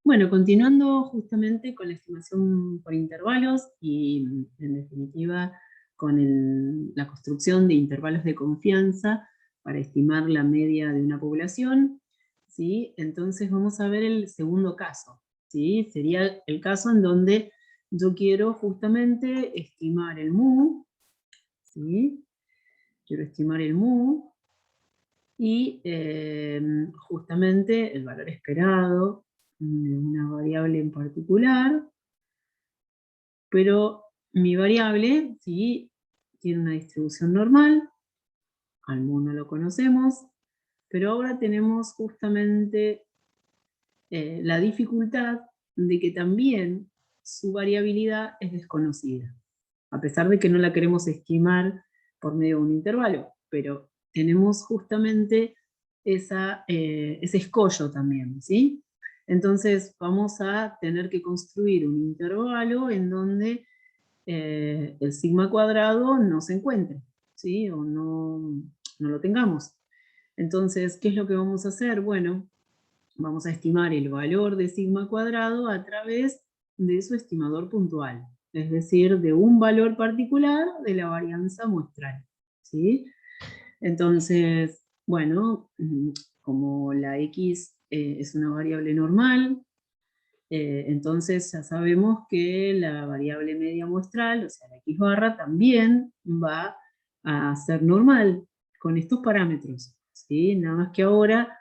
Bueno, continuando justamente con la estimación por intervalos y en definitiva con la construcción de intervalos de confianza para estimar la media de una población, ¿sí? Entonces vamos a ver el segundo caso, ¿sí? Sería el caso en donde yo quiero justamente estimar el mu, ¿sí? Quiero estimar el mu y justamente el valor esperado de una variable en particular, pero mi variable, ¿sí?, tiene una distribución normal, al mu no lo conocemos, pero ahora tenemos justamente la dificultad de que también su variabilidad es desconocida, a pesar de que no la queremos estimar por medio de un intervalo, pero tenemos justamente ese escollo también, ¿sí? Entonces vamos a tener que construir un intervalo en donde el sigma cuadrado no se encuentre, ¿sí? O no lo tengamos. Entonces, ¿qué es lo que vamos a hacer? Bueno, vamos a estimar el valor de sigma cuadrado a través de su estimador puntual, es decir, de un valor particular de la varianza muestral, ¿sí? Entonces, bueno, como la x es una variable normal, entonces ya sabemos que la variable media muestral, o sea, la x barra, también va a ser normal con estos parámetros, ¿sí? Nada más que ahora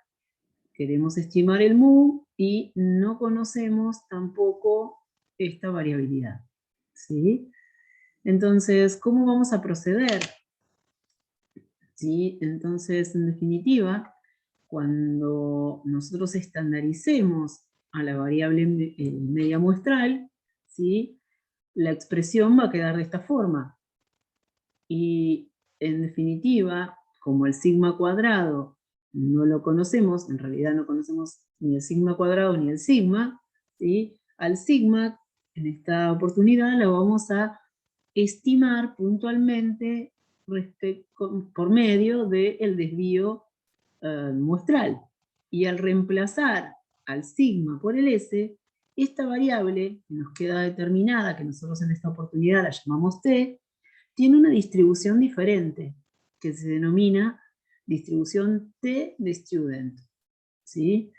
queremos estimar el mu y no conocemos tampoco esta variabilidad, ¿sí? Entonces, ¿cómo vamos a proceder? ¿Sí? Entonces, en definitiva, cuando nosotros estandaricemos a la variable media muestral, ¿sí?, la expresión va a quedar de esta forma. Y en definitiva, como el sigma cuadrado no lo conocemos, en realidad no conocemos ni el sigma cuadrado ni el sigma, ¿sí?, al sigma, en esta oportunidad, lo vamos a estimar puntualmente por medio del desvío muestral. Y al reemplazar al sigma por el S, esta variable que nos queda determinada, que nosotros en esta oportunidad la llamamos t, tiene una distribución diferente, que se denomina distribución t de student, ¿sí?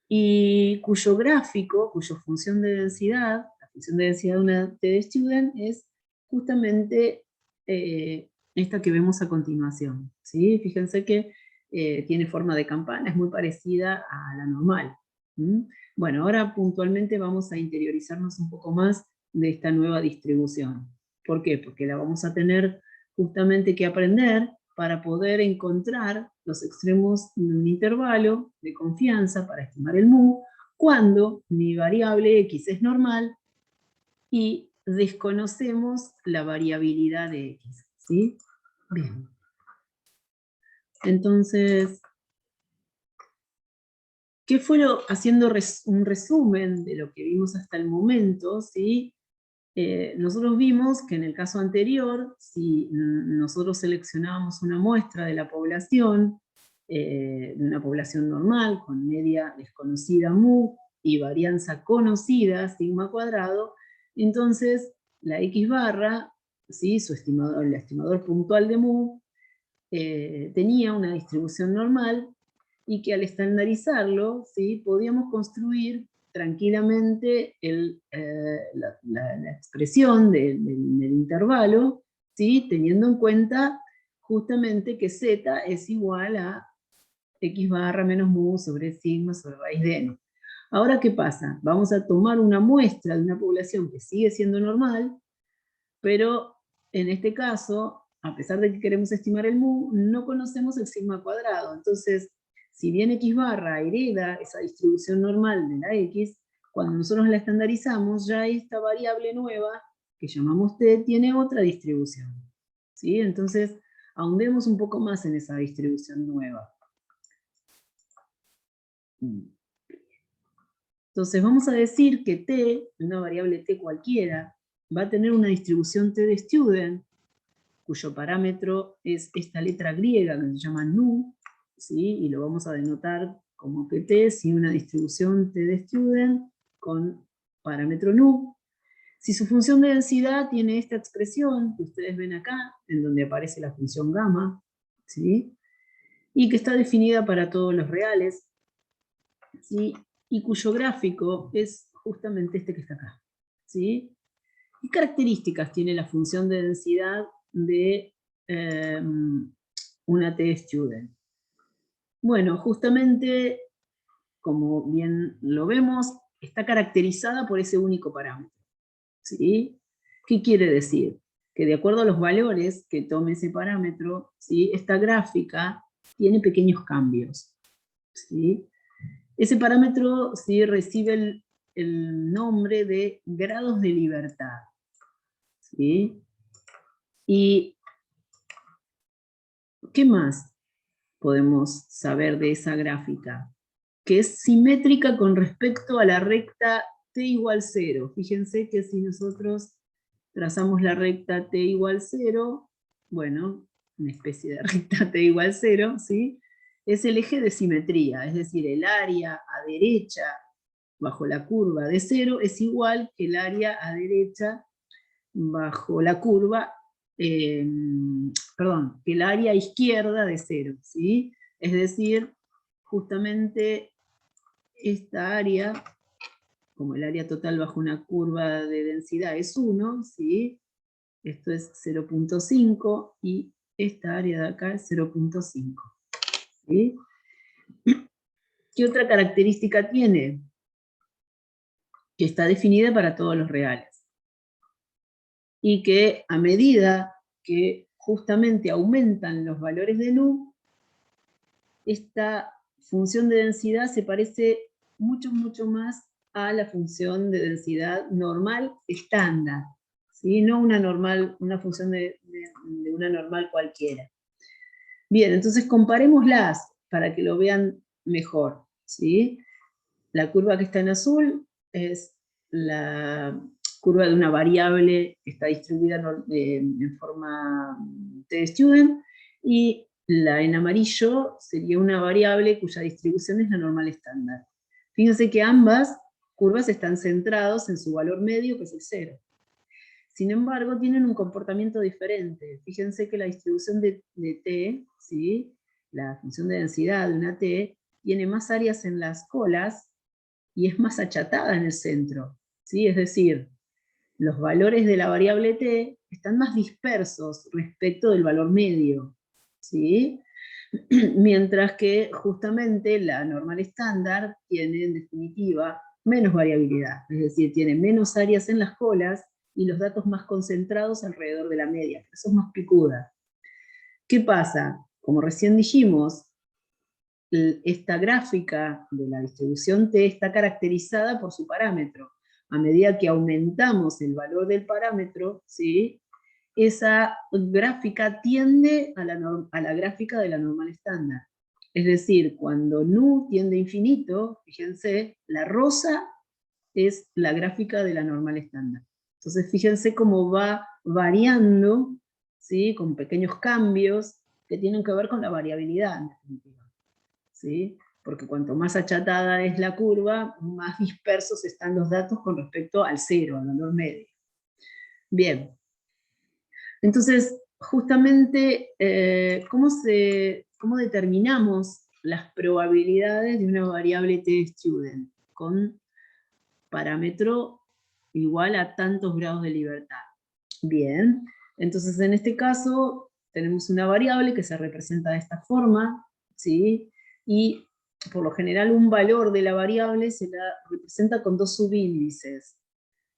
Y cuyo gráfico, cuya función de densidad, la función de densidad de una t de student es justamente esta que vemos a continuación, ¿sí? Fíjense que tiene forma de campana, es muy parecida a la normal. Bueno, ahora puntualmente vamos a interiorizarnos un poco más de esta nueva distribución. ¿Por qué? Porque la vamos a tener justamente que aprender para poder encontrar los extremos de un intervalo de confianza para estimar el mu, cuando mi variable x es normal y desconocemos la variabilidad de x, ¿sí? Bien. Entonces, ¿qué fue haciendo un resumen de lo que vimos hasta el momento, ¿sí? Nosotros vimos que en el caso anterior, si nosotros seleccionábamos una muestra de la población, de una población normal, con media desconocida mu y varianza conocida, sigma cuadrado, entonces la x barra, ¿sí?, el estimador puntual de mu, tenía una distribución normal, y que al estandarizarlo, ¿sí?, podíamos construir tranquilamente la expresión del intervalo, ¿sí?, teniendo en cuenta justamente que z es igual a x barra menos mu sobre sigma sobre raíz de n. Ahora, ¿qué pasa? Vamos a tomar una muestra de una población que sigue siendo normal, pero en este caso, a pesar de que queremos estimar el mu, no conocemos el sigma cuadrado. Entonces, si bien x barra hereda esa distribución normal de la x, cuando nosotros la estandarizamos, ya esta variable nueva, que llamamos t, tiene otra distribución, ¿sí? Entonces, ahondemos un poco más en esa distribución nueva. Entonces, vamos a decir que t, una variable t cualquiera, va a tener una distribución t de student, cuyo parámetro es esta letra griega que se llama nu, ¿sí?, y lo vamos a denotar como que T, si una distribución T de student con parámetro nu. Si su función de densidad tiene esta expresión que ustedes ven acá, en donde aparece la función gamma, ¿sí? Y que está definida para todos los reales, ¿sí? Y cuyo gráfico es justamente este que está acá, ¿sí? ¿Qué características tiene la función de densidad de una T-student? Bueno, justamente, como bien lo vemos, está caracterizada por ese único parámetro, ¿sí? ¿Qué quiere decir? Que de acuerdo a los valores que tome ese parámetro, ¿sí? Esta gráfica tiene pequeños cambios, ¿sí? Ese parámetro, ¿sí?, recibe el nombre de grados de libertad, ¿sí? ¿Y qué más podemos saber de esa gráfica? Que es simétrica con respecto a la recta t igual 0. Fíjense que si nosotros trazamos la recta t igual 0, bueno, una especie de recta t igual 0, ¿sí? Es el eje de simetría, es decir, el área a derecha bajo la curva de 0 es igual que el área a derecha bajo la curva, perdón, que el área izquierda de 0, ¿sí? Es decir, justamente esta área, como el área total bajo una curva de densidad es 1, ¿sí? Esto es 0.5 y esta área de acá es 0.5, ¿sí? ¿Qué otra característica tiene? Que está definida para todos los reales. Y que a medida que justamente aumentan los valores de nu, esta función de densidad se parece mucho, mucho más a la función de densidad normal estándar, ¿sí? No una función de una normal cualquiera. Bien, entonces comparémoslas para que lo vean mejor, ¿sí? La curva que está en azul es la curva de una variable que está distribuida en forma T-student, y la en amarillo sería una variable cuya distribución es la normal estándar. Fíjense que ambas curvas están centradas en su valor medio, que es el 0. Sin embargo, tienen un comportamiento diferente. Fíjense que la distribución de T, ¿sí?, la función de densidad de una T, tiene más áreas en las colas y es más achatada en el centro, ¿sí? Es decir, los valores de la variable t están más dispersos respecto del valor medio, ¿sí? Mientras que justamente la normal estándar tiene en definitiva menos variabilidad, es decir, tiene menos áreas en las colas y los datos más concentrados alrededor de la media, por eso es más picuda. ¿Qué pasa? Como recién dijimos, esta gráfica de la distribución T está caracterizada por su parámetro. A medida que aumentamos el valor del parámetro, ¿sí?, esa gráfica tiende a la gráfica de la normal estándar. Es decir, cuando nu tiende a infinito, fíjense, la rosa es la gráfica de la normal estándar. Entonces fíjense cómo va variando, ¿sí?, con pequeños cambios que tienen que ver con la variabilidad, en definitiva, ¿sí? Porque cuanto más achatada es la curva, más dispersos están los datos con respecto al 0, al valor medio. Bien. Entonces, justamente, ¿cómo determinamos las probabilidades de una variable T-student? Con parámetro igual a tantos grados de libertad. Bien, entonces en este caso tenemos una variable que se representa de esta forma, ¿sí? Y por lo general un valor de la variable se la representa con dos subíndices.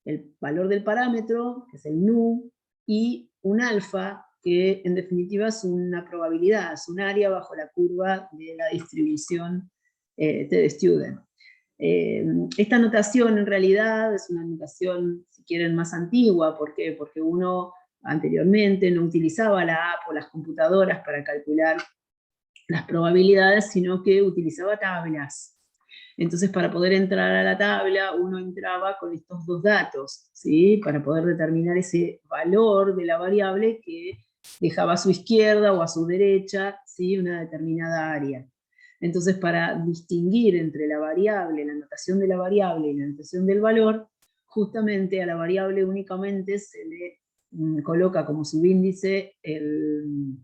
El valor del parámetro, que es el nu, y un alfa, que en definitiva es una probabilidad, es un área bajo la curva de la distribución T de student. Esta notación en realidad es una notación, si quieren, más antigua. ¿Por qué? Porque uno anteriormente no utilizaba la app o las computadoras para calcular las probabilidades, sino que utilizaba tablas. Entonces, para poder entrar a la tabla, uno entraba con estos dos datos, ¿sí?, para poder determinar ese valor de la variable que dejaba a su izquierda o a su derecha, ¿sí?, una determinada área. Entonces, para distinguir entre la variable, la notación de la variable y la notación del valor, justamente a la variable únicamente se le coloca como subíndice el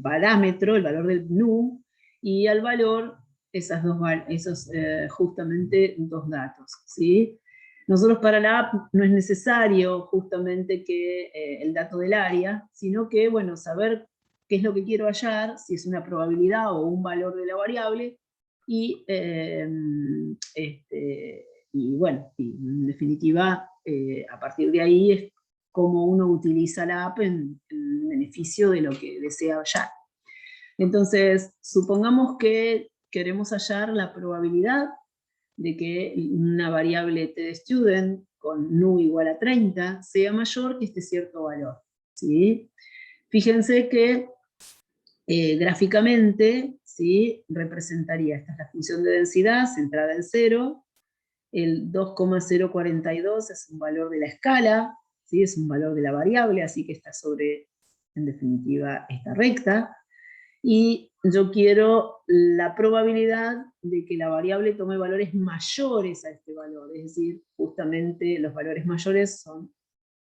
parámetro, el valor del nu, y al valor esos justamente dos datos, ¿sí? Nosotros para la app no es necesario justamente que el dato del área, sino que, bueno, saber qué es lo que quiero hallar, si es una probabilidad o un valor de la variable, y, y bueno, y en definitiva, a partir de ahí es cómo uno utiliza la app en beneficio de lo que desea hallar. Entonces, supongamos que queremos hallar la probabilidad de que una variable tDstudent con nu igual a 30 sea mayor que este cierto valor, ¿sí? Fíjense que gráficamente, ¿sí?, representaría, esta es la función de densidad centrada en 0, el 2,042 es un valor de la escala, ¿sí?, es un valor de la variable, así que está sobre, en definitiva, esta recta, y yo quiero la probabilidad de que la variable tome valores mayores a este valor, es decir, justamente los valores mayores son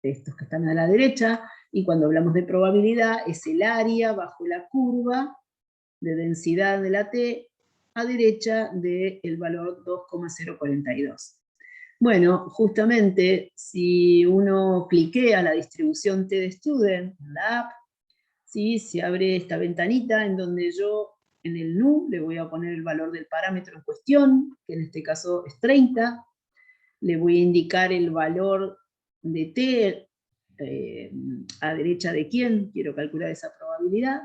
estos que están a la derecha, y cuando hablamos de probabilidad es el área bajo la curva de densidad de la T a derecha del valor 2,042. Bueno, justamente si uno cliquea la distribución tDstudent en la app, ¿sí?, se abre esta ventanita en donde yo en el nu le voy a poner el valor del parámetro en cuestión, que en este caso es 30, le voy a indicar el valor de T a derecha de quién quiero calcular esa probabilidad,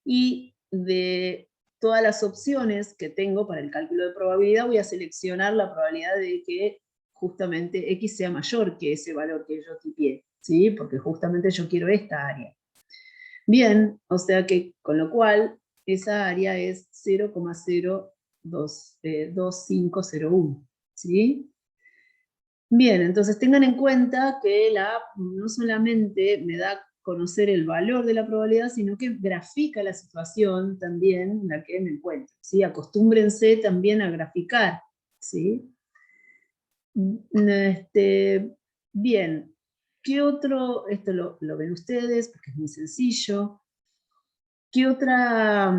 y de todas las opciones que tengo para el cálculo de probabilidad voy a seleccionar la probabilidad de que justamente X sea mayor que ese valor que yo tipié, ¿sí?, porque justamente yo quiero esta área. Bien, o sea que con lo cual esa área es 0,02501, ¿sí? Bien, entonces tengan en cuenta que la app no solamente me da a conocer el valor de la probabilidad, sino que grafica la situación también en la que me encuentro, ¿sí? Acostúmbrense también a graficar, ¿sí? Bien, ¿qué otro? Esto lo ven ustedes porque es muy sencillo. ¿Qué otra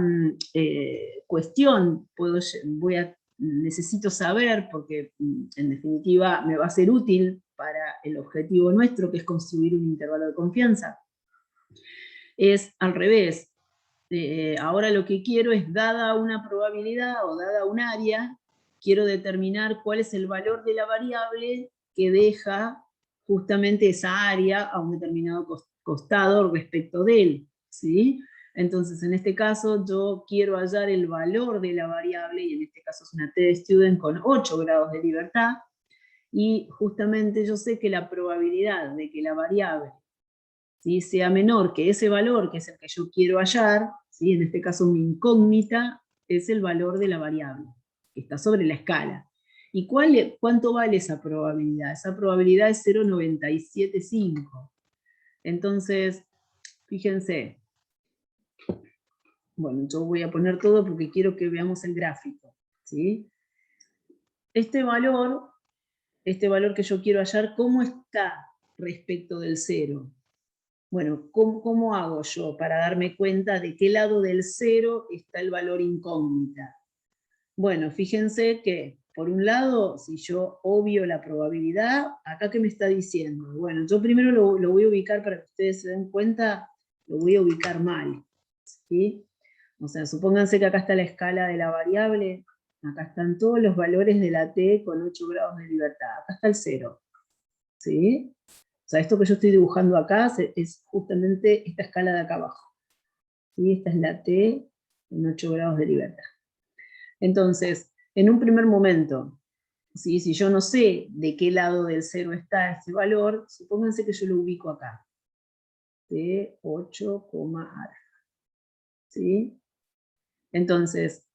cuestión necesito saber? Porque en definitiva me va a ser útil para el objetivo nuestro, que es construir un intervalo de confianza. Es al revés. Ahora lo que quiero es, dada una probabilidad o dada un área, quiero determinar cuál es el valor de la variable que deja justamente esa área a un determinado costado respecto de él, ¿sí? Entonces, en este caso, yo quiero hallar el valor de la variable, y en este caso es una tDstudent con 8 grados de libertad, y justamente yo sé que la probabilidad de que la variable, ¿sí?, sea menor que ese valor, que es el que yo quiero hallar, ¿sí?, en este caso mi incógnita es el valor de la variable, que está sobre la escala. ¿Y cuánto vale esa probabilidad? Esa probabilidad es 0,975. Entonces, fíjense, bueno, yo voy a poner todo porque quiero que veamos el gráfico, ¿sí? Este valor que yo quiero hallar, ¿cómo está respecto del 0? Bueno, ¿cómo hago yo para darme cuenta de qué lado del 0 está el valor incógnita? Bueno, fíjense que, por un lado, si yo obvio la probabilidad, ¿acá qué me está diciendo? Bueno, yo primero lo voy a ubicar para que ustedes se den cuenta, lo voy a ubicar mal, ¿sí? O sea, supónganse que acá está la escala de la variable, acá están todos los valores de la T con 8 grados de libertad, acá está el 0, ¿sí? O sea, esto que yo estoy dibujando acá es justamente esta escala de acá abajo, ¿sí? Esta es la T con 8 grados de libertad. Entonces, en un primer momento, ¿sí?, si yo no sé de qué lado del 0 está ese valor, supónganse que yo lo ubico acá, T 8, alfa, ¿sí? Entonces,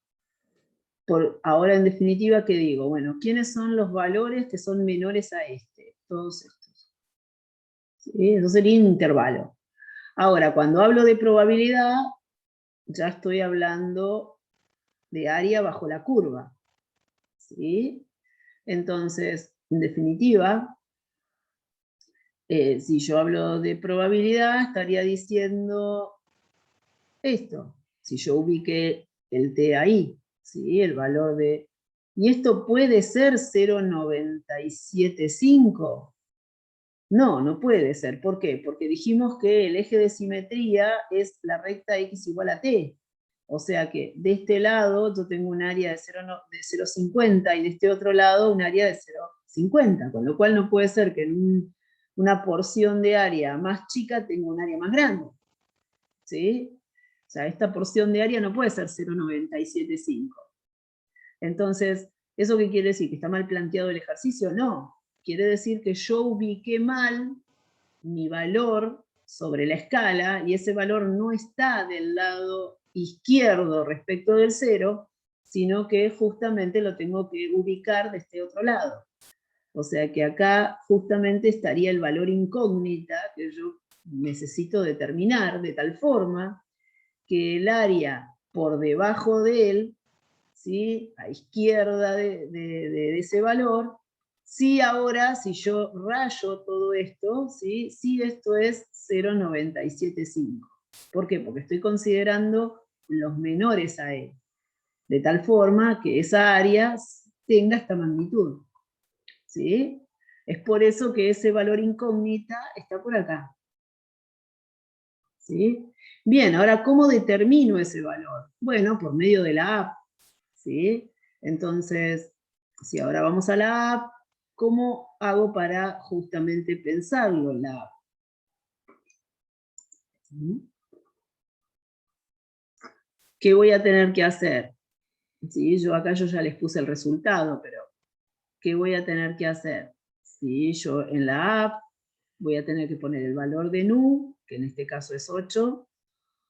ahora en definitiva, ¿qué digo? Bueno, ¿quiénes son los valores que son menores a este? Todos estos, ¿sí? Eso sería un intervalo. Ahora, cuando hablo de probabilidad, ya estoy hablando de área bajo la curva, ¿sí? Entonces, en definitiva, si yo hablo de probabilidad, estaría diciendo esto. Si yo ubiqué el t ahí, ¿sí? El valor de... ¿Y esto puede ser 0,975? No, no puede ser. ¿Por qué? Porque dijimos que el eje de simetría es la recta x igual a t. O sea que de este lado yo tengo un área de 0,50 y de este otro lado un área de 0,50, con lo cual no puede ser que en una porción de área más chica tenga un área más grande. ¿Sí? O sea, esta porción de área no puede ser 0,975. Entonces, ¿eso qué quiere decir? ¿Que está mal planteado el ejercicio? No. Quiere decir que yo ubiqué mal mi valor sobre la escala y ese valor no está del lado izquierdo respecto del 0, sino que justamente lo tengo que ubicar de este otro lado. O sea que acá justamente estaría el valor incógnita que yo necesito determinar de tal forma que el área por debajo de él, ¿sí? A izquierda de ese valor, sí ahora, si yo rayo todo esto, ¿sí? Sí esto es 0,975. ¿Por qué? Porque estoy considerando los menores a él, de tal forma que esa área tenga esta magnitud, ¿sí? Es por eso que ese valor incógnita está por acá, ¿sí? Bien, ahora, ¿cómo determino ese valor? Bueno, por medio de la app, ¿sí? Entonces, si ahora vamos a la app, ¿cómo hago para justamente pensarlo en la app? ¿Sí? ¿Qué voy a tener que hacer? ¿Sí? Yo acá ya les puse el resultado, pero ¿qué voy a tener que hacer? ¿Sí? Yo en la app voy a tener que poner el valor de nu, que en este caso es 8,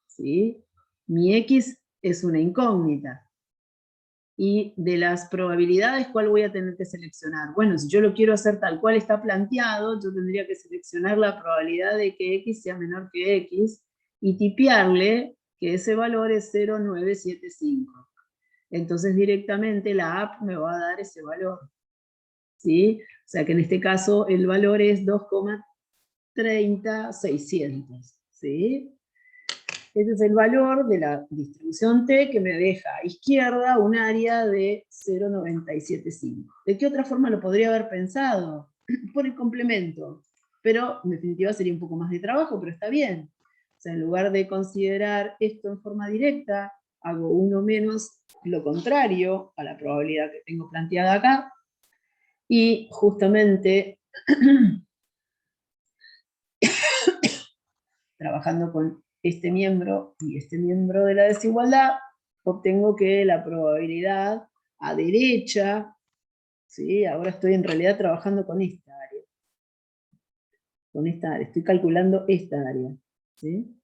¿sí? Mi x es una incógnita. Y de las probabilidades, ¿cuál voy a tener que seleccionar? Bueno, si yo lo quiero hacer tal cual está planteado, yo tendría que seleccionar la probabilidad de que x sea menor que x y tipearle que ese valor es 0,975. Entonces directamente la app me va a dar ese valor, ¿sí? O sea que en este caso el valor es 2,30600, ¿sí? Ese es el valor de la distribución T que me deja a izquierda un área de 0,975. ¿De qué otra forma lo podría haber pensado? Por el complemento. Pero en definitiva sería un poco más de trabajo, pero está bien. O sea, en lugar de considerar esto en forma directa, hago uno menos lo contrario a la probabilidad que tengo planteada acá. Y justamente trabajando con este miembro y este miembro de la desigualdad, obtengo que la probabilidad a derecha, ¿sí? Ahora estoy en realidad trabajando con esta área. Con esta área, estoy calculando esta área, ¿sí?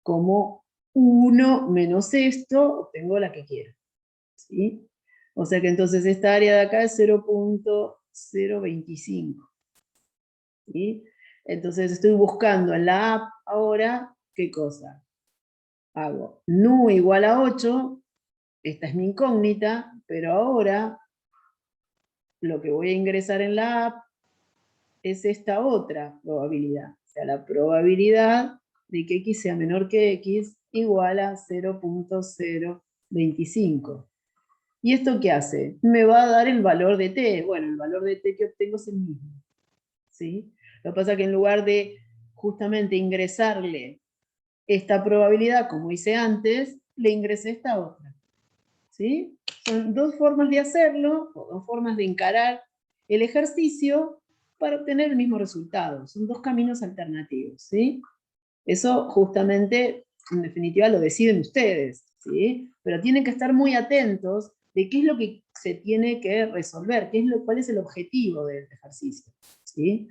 Como 1 menos esto, obtengo la que quiero, ¿sí? O sea que entonces esta área de acá es 0,025, ¿sí? Entonces estoy buscando en la app ahora, ¿qué cosa? Hago nu igual a 8, esta es mi incógnita, pero ahora lo que voy a ingresar en la app es esta otra probabilidad. O sea, la probabilidad de que x sea menor que x igual a 0,025. ¿Y esto qué hace? Me va a dar el valor de t. Bueno, el valor de t que obtengo es el mismo, ¿sí? Lo que pasa es que en lugar de justamente ingresarle esta probabilidad, como hice antes, le ingresé esta otra. ¿Sí? Son dos formas de hacerlo, o dos formas de encarar el ejercicio para obtener el mismo resultado. Son dos caminos alternativos, ¿sí? Eso justamente, en definitiva, lo deciden ustedes, ¿sí? Pero tienen que estar muy atentos de qué es lo que se tiene que resolver, cuál es el objetivo del ejercicio, ¿sí?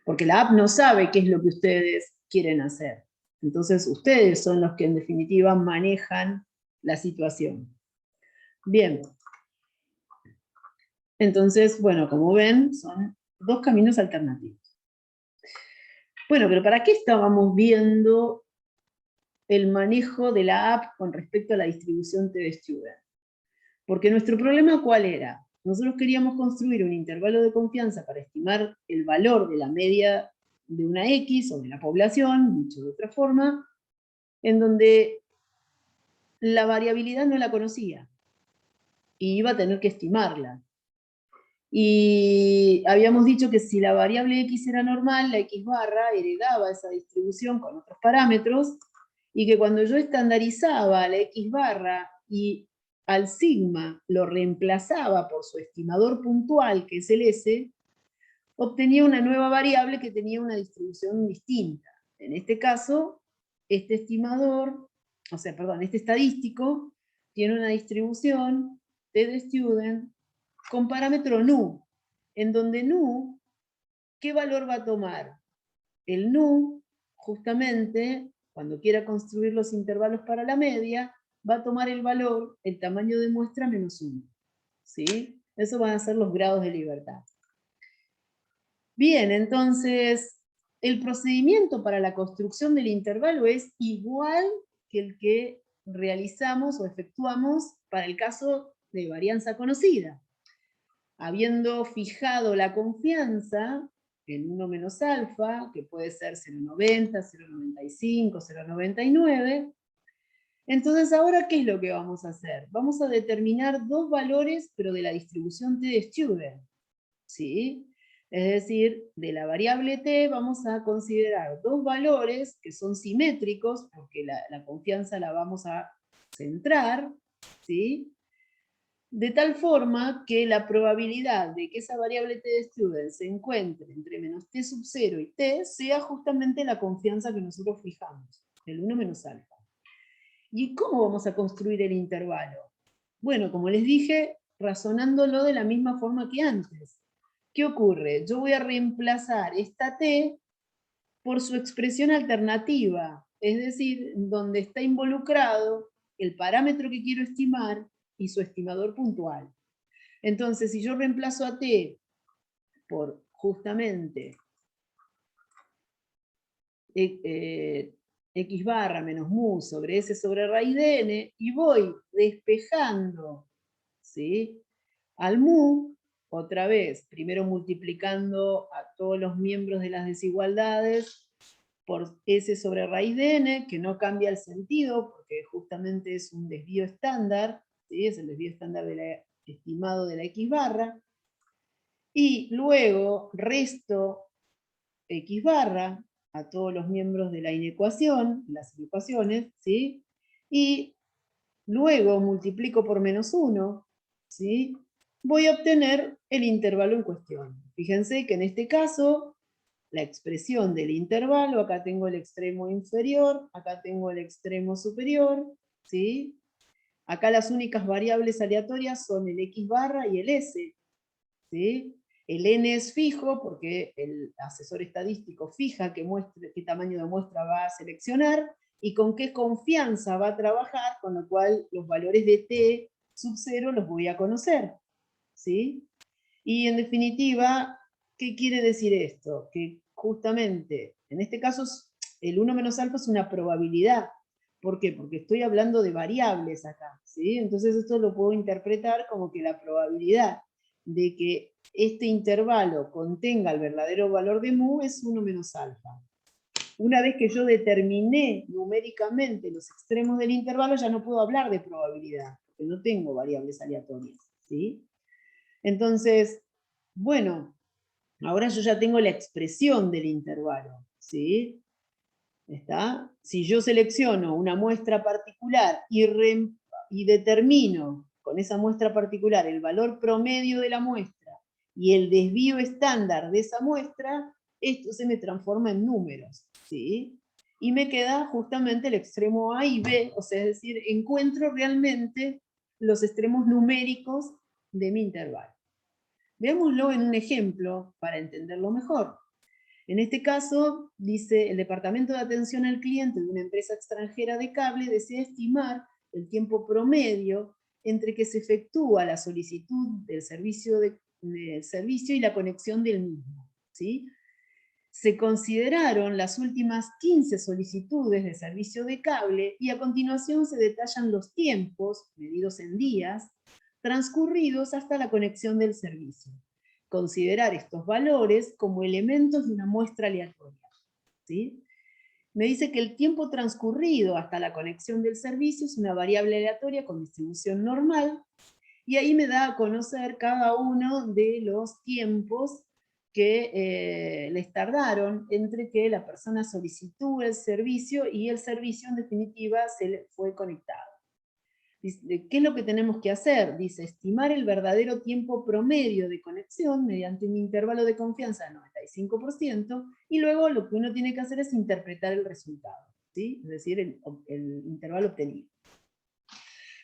Porque la app no sabe qué es lo que ustedes quieren hacer. Entonces, ustedes son los que en definitiva manejan la situación. Bien. Entonces, bueno, como ven, son dos caminos alternativos. Bueno, pero ¿para qué estábamos viendo el manejo de la app con respecto a la distribución TD-Student. Porque nuestro problema, ¿cuál era? Nosotros queríamos construir un intervalo de confianza para estimar el valor de la media de una X o de la población, dicho de otra forma, en donde la variabilidad no la conocía y iba a tener que estimarla. Y habíamos dicho que si la variable X era normal, la X barra heredaba esa distribución con otros parámetros, y que cuando yo estandarizaba la X barra y al sigma lo reemplazaba por su estimador puntual, que es el S, obtenía una nueva variable que tenía una distribución distinta. En este caso, este estimador, este estadístico, tiene una distribución TD-Student con parámetro nu, en donde nu, ¿qué valor va a tomar? El nu, justamente, cuando quiera construir los intervalos para la media, va a tomar el valor, el tamaño de muestra menos 1. ¿Sí? Eso van a ser los grados de libertad. Bien, entonces, el procedimiento para la construcción del intervalo es igual que el que realizamos o efectuamos para el caso de varianza conocida. Habiendo fijado la confianza en 1 menos alfa, que puede ser 0,90, 0,95, 0,99, entonces ahora, ¿qué es lo que vamos a hacer? Vamos a determinar dos valores, pero de la distribución TD-Student, ¿sí? Es decir, de la variable t vamos a considerar dos valores que son simétricos, porque la confianza la vamos a centrar, ¿sí? De tal forma que la probabilidad de que esa variable TD-Student se encuentre entre menos t sub 0 y t sea justamente la confianza que nosotros fijamos, el 1 menos alfa. ¿Y cómo vamos a construir el intervalo? Bueno, como les dije, razonándolo de la misma forma que antes. ¿Qué ocurre? Yo voy a reemplazar esta t por su expresión alternativa, es decir, donde está involucrado el parámetro que quiero estimar y su estimador puntual. Entonces, si yo reemplazo a t por justamente x barra menos mu sobre s sobre raíz de n, y voy despejando, ¿sí?, al mu, otra vez, primero multiplicando a todos los miembros de las desigualdades por s sobre raíz de n, que no cambia el sentido, porque justamente es un desvío estándar, ¿sí?, es el desvío estándar estimado de la x barra, y luego resto x barra a todos los miembros de la inecuación, las inecuaciones, ¿sí?, y luego multiplico por menos 1, ¿sí?, voy a obtener el intervalo en cuestión. Fíjense que en este caso, la expresión del intervalo, acá tengo el extremo inferior, acá tengo el extremo superior, ¿sí? Acá las únicas variables aleatorias son el x barra y el s, ¿sí? El n es fijo porque el asesor estadístico fija qué tamaño de muestra va a seleccionar y con qué confianza va a trabajar, con lo cual los valores de t sub 0 los voy a conocer, ¿sí? Y en definitiva, ¿qué quiere decir esto? Que justamente, en este caso, el 1 menos alfa es una probabilidad. ¿Por qué? Porque estoy hablando de variables acá, ¿sí? Entonces esto lo puedo interpretar como que la probabilidad de que este intervalo contenga el verdadero valor de mu es 1 menos alfa. Una vez que yo determiné numéricamente los extremos del intervalo, ya no puedo hablar de probabilidad, porque no tengo variables aleatorias, ¿sí? Entonces, bueno, ahora yo ya tengo la expresión del intervalo, ¿sí? ¿Está? Si yo selecciono una muestra particular y determino con esa muestra particular el valor promedio de la muestra y el desvío estándar de esa muestra, esto se me transforma en números, ¿sí? Y me queda justamente el extremo A y B, o sea, es decir, encuentro realmente los extremos numéricos de mi intervalo. Veámoslo en un ejemplo para entenderlo mejor. En este caso, dice, el Departamento de Atención al Cliente de una empresa extranjera de cable desea estimar el tiempo promedio entre que se efectúa la solicitud del servicio y la conexión del mismo, ¿sí? se consideraron las últimas 15 solicitudes de servicio de cable y a continuación se detallan los tiempos, medidos en días, transcurridos hasta la conexión del servicio. Considerar estos valores como elementos de una muestra aleatoria. ¿Sí? Me dice que el tiempo transcurrido hasta la conexión del servicio es una variable aleatoria con distribución normal, y ahí me da a conocer cada uno de los tiempos que les tardaron entre que la persona solicitó el servicio y el servicio en definitiva se le fue conectado. Dice, ¿qué es lo que tenemos que hacer? Dice, estimar el verdadero tiempo promedio de conexión mediante un intervalo de confianza del 95%, y luego lo que uno tiene que hacer es interpretar el resultado, ¿sí? Es decir, el intervalo obtenido.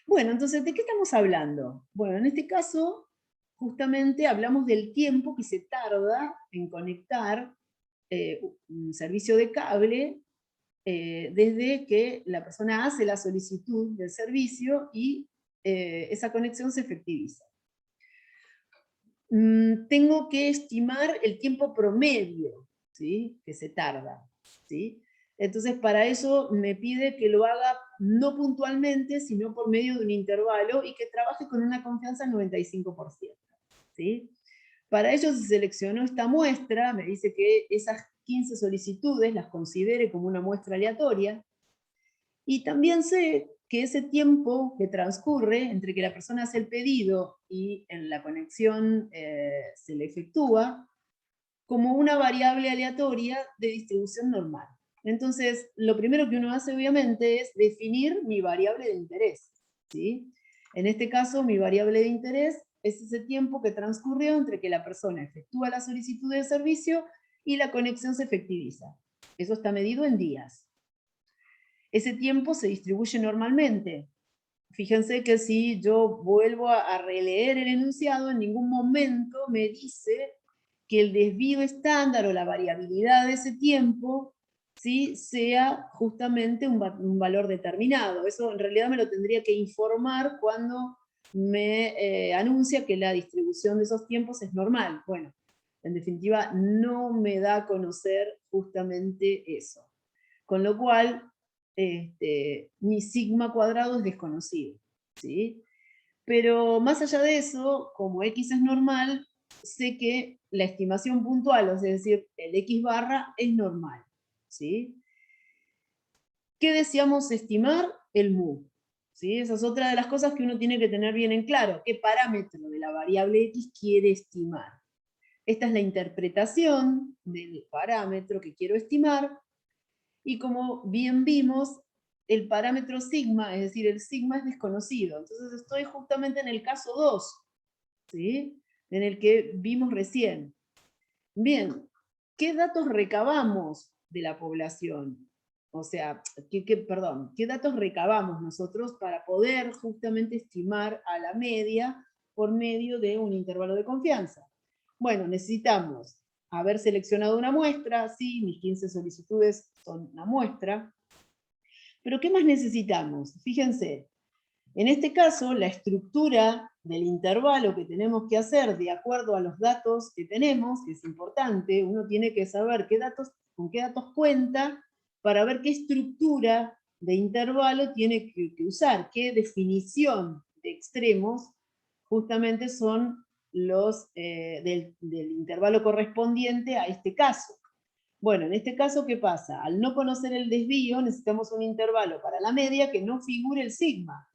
Bueno, entonces, ¿de qué estamos hablando? Bueno, en este caso, justamente hablamos del tiempo que se tarda en conectar un servicio de cable desde que la persona hace la solicitud del servicio y esa conexión se efectiviza. Tengo que estimar el tiempo promedio, ¿sí?, que se tarda, ¿sí? Entonces, para eso me pide que lo haga no puntualmente, sino por medio de un intervalo y que trabaje con una confianza del 95%, ¿sí? Para ello se seleccionó esta muestra, me dice que esas 15 solicitudes las considere como una muestra aleatoria, y también sé que ese tiempo que transcurre entre que la persona hace el pedido y en la conexión se le efectúa, como una variable aleatoria de distribución normal. Entonces, lo primero que uno hace obviamente es definir mi variable de interés, ¿sí? En este caso, mi variable de interés es ese tiempo que transcurrió entre que la persona efectúa la solicitud de servicio y la conexión se efectiviza. Eso está medido en días. Ese tiempo se distribuye normalmente. Fíjense que si yo vuelvo a releer el enunciado, en ningún momento me dice que el desvío estándar o la variabilidad de ese tiempo, ¿sí?, sea justamente un valor determinado. Eso en realidad me lo tendría que informar cuando me anuncia que la distribución de esos tiempos es normal. Bueno, en definitiva, no me da a conocer justamente eso. Con lo cual, mi sigma cuadrado es desconocido, ¿sí? Pero más allá de eso, como X es normal, sé que la estimación puntual, es decir, el X barra, es normal, ¿sí? ¿Qué deseamos estimar? El mu, ¿sí? Esa es otra de las cosas que uno tiene que tener bien en claro. ¿Qué parámetro de la variable X quiere estimar? Esta es la interpretación del parámetro que quiero estimar, y como bien vimos, el parámetro sigma, es decir, el sigma es desconocido. Entonces estoy justamente en el caso 2, ¿sí?, en el que vimos recién. Bien, ¿qué datos recabamos de la población? O sea, ¿qué datos recabamos nosotros para poder justamente estimar a la media por medio de un intervalo de confianza? Bueno, necesitamos haber seleccionado una muestra, sí, mis 15 solicitudes son una muestra, pero ¿qué más necesitamos? Fíjense, en este caso, la estructura del intervalo que tenemos que hacer de acuerdo a los datos que tenemos, que es importante, uno tiene que saber con qué datos cuenta para ver qué estructura de intervalo tiene que usar, qué definición de extremos justamente son los del intervalo correspondiente a este caso. Bueno, en este caso, ¿qué pasa? Al no conocer el desvío, necesitamos un intervalo para la media que no figure el sigma.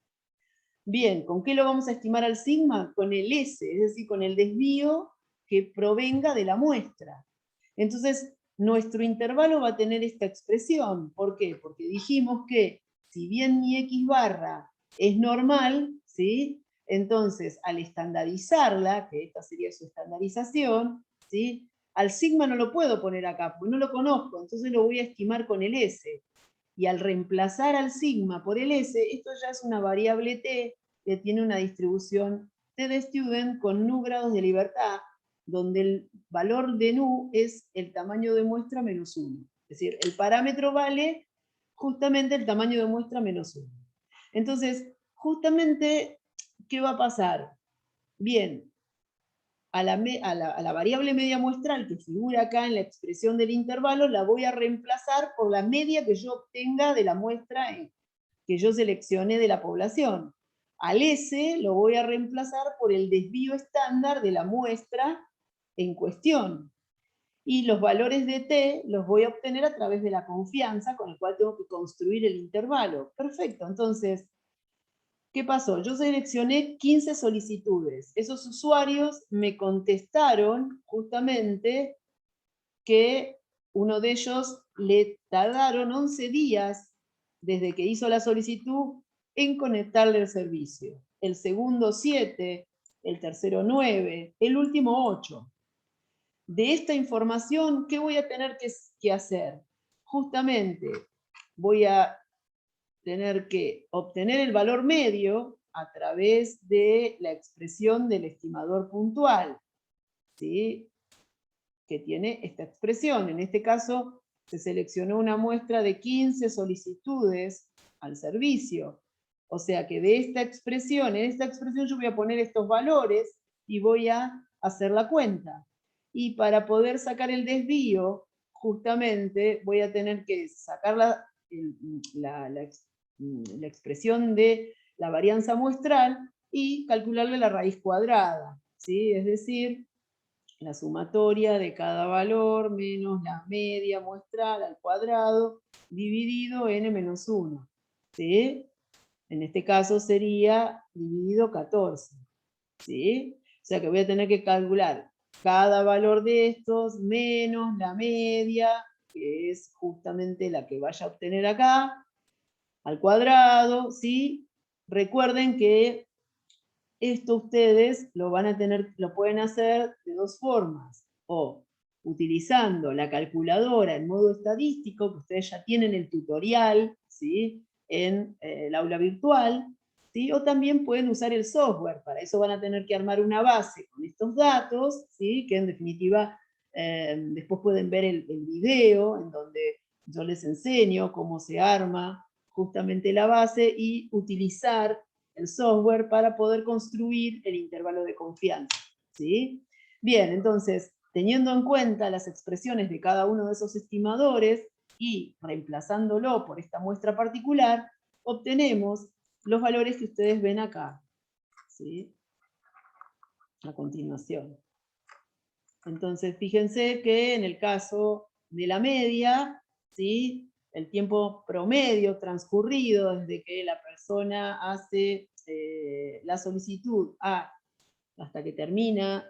Bien, ¿con qué lo vamos a estimar al sigma? Con el S, es decir, con el desvío que provenga de la muestra. Entonces, nuestro intervalo va a tener esta expresión. ¿Por qué? Porque dijimos que si bien mi X barra es normal, ¿sí?, entonces al estandarizarla, que esta sería su estandarización, ¿sí?, al sigma no lo puedo poner acá, porque no lo conozco, entonces lo voy a estimar con el S. Y al reemplazar al sigma por el S, esto ya es una variable t que tiene una distribución t de student con nu grados de libertad, donde el valor de nu es el tamaño de muestra menos 1. Es decir, el parámetro vale justamente el tamaño de muestra menos 1. Entonces, justamente, ¿qué va a pasar? Bien, a la variable media muestral que figura acá en la expresión del intervalo, la voy a reemplazar por la media que yo obtenga de la muestra que yo seleccioné de la población. Al S lo voy a reemplazar por el desvío estándar de la muestra en cuestión. Y los valores de T los voy a obtener a través de la confianza con el cual tengo que construir el intervalo. Perfecto, entonces, ¿qué pasó? Yo seleccioné 15 solicitudes. Esos usuarios me contestaron justamente que uno de ellos le tardaron 11 días desde que hizo la solicitud en conectarle el servicio. El segundo 7, el tercero 9, el último 8. De esta información, ¿qué voy a tener que hacer? Justamente voy a tener que obtener el valor medio a través de la expresión del estimador puntual, ¿sí? Que tiene esta expresión. En este caso, se seleccionó una muestra de 15 solicitudes al servicio. O sea que de esta expresión, en esta expresión yo voy a poner estos valores y voy a hacer la cuenta. Y para poder sacar el desvío, justamente voy a tener que sacar la expresión de la varianza muestral y calcularle la raíz cuadrada, ¿sí? Es decir, la sumatoria de cada valor menos la media muestral al cuadrado dividido n-1, ¿sí? En este caso sería dividido 14, ¿sí? O sea que voy a tener que calcular cada valor de estos menos la media, que es justamente la que vaya a obtener acá, al cuadrado, ¿sí? Recuerden que esto ustedes lo pueden hacer de dos formas, o utilizando la calculadora en modo estadístico, que ustedes ya tienen el tutorial, ¿sí? En el aula virtual, ¿sí? O también pueden usar el software. Para eso van a tener que armar una base con estos datos, ¿sí? Que en definitiva después pueden ver el video en donde yo les enseño cómo se arma justamente la base y utilizar el software para poder construir el intervalo de confianza, ¿sí? Bien, entonces, teniendo en cuenta las expresiones de cada uno de esos estimadores y reemplazándolo por esta muestra particular, obtenemos los valores que ustedes ven acá, ¿sí? A continuación. Entonces, fíjense que en el caso de la media, ¿sí? El tiempo promedio transcurrido desde que la persona hace la solicitud hasta que termina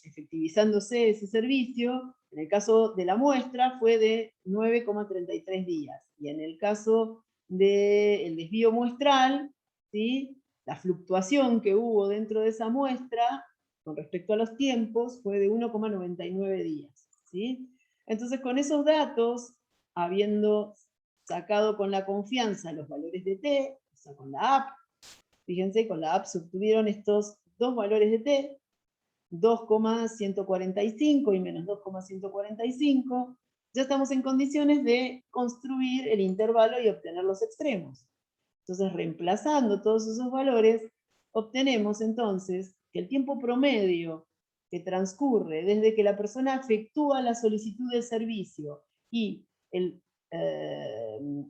efectivizándose ese servicio, en el caso de la muestra fue de 9,33 días. Y en el caso del desvío muestral, ¿sí? La fluctuación que hubo dentro de esa muestra con respecto a los tiempos fue de 1,99 días, ¿sí? Entonces, con esos datos, habiendo sacado con la confianza los valores de T, o sea, con la app, fíjense, con la app se obtuvieron estos dos valores de T, 2,145 y menos 2,145, ya estamos en condiciones de construir el intervalo y obtener los extremos. Entonces, reemplazando todos esos valores, obtenemos entonces que el tiempo promedio que transcurre desde que la persona efectúa la solicitud del servicio y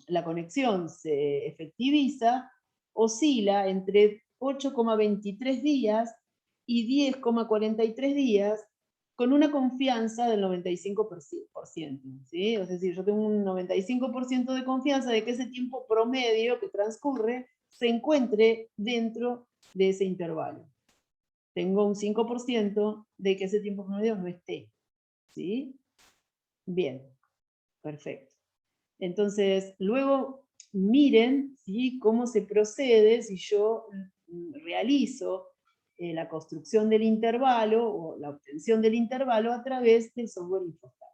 la conexión se efectiviza, oscila entre 8,23 días y 10,43 días con una confianza del 95%, ¿sí? Es decir, yo tengo un 95% de confianza de que ese tiempo promedio que transcurre se encuentre dentro de ese intervalo. Tengo un 5% de que ese tiempo promedio no esté, ¿sí? Bien, perfecto. Entonces, luego miren, ¿sí? Cómo se procede si yo realizo la construcción del intervalo o la obtención del intervalo a través del software Infostat.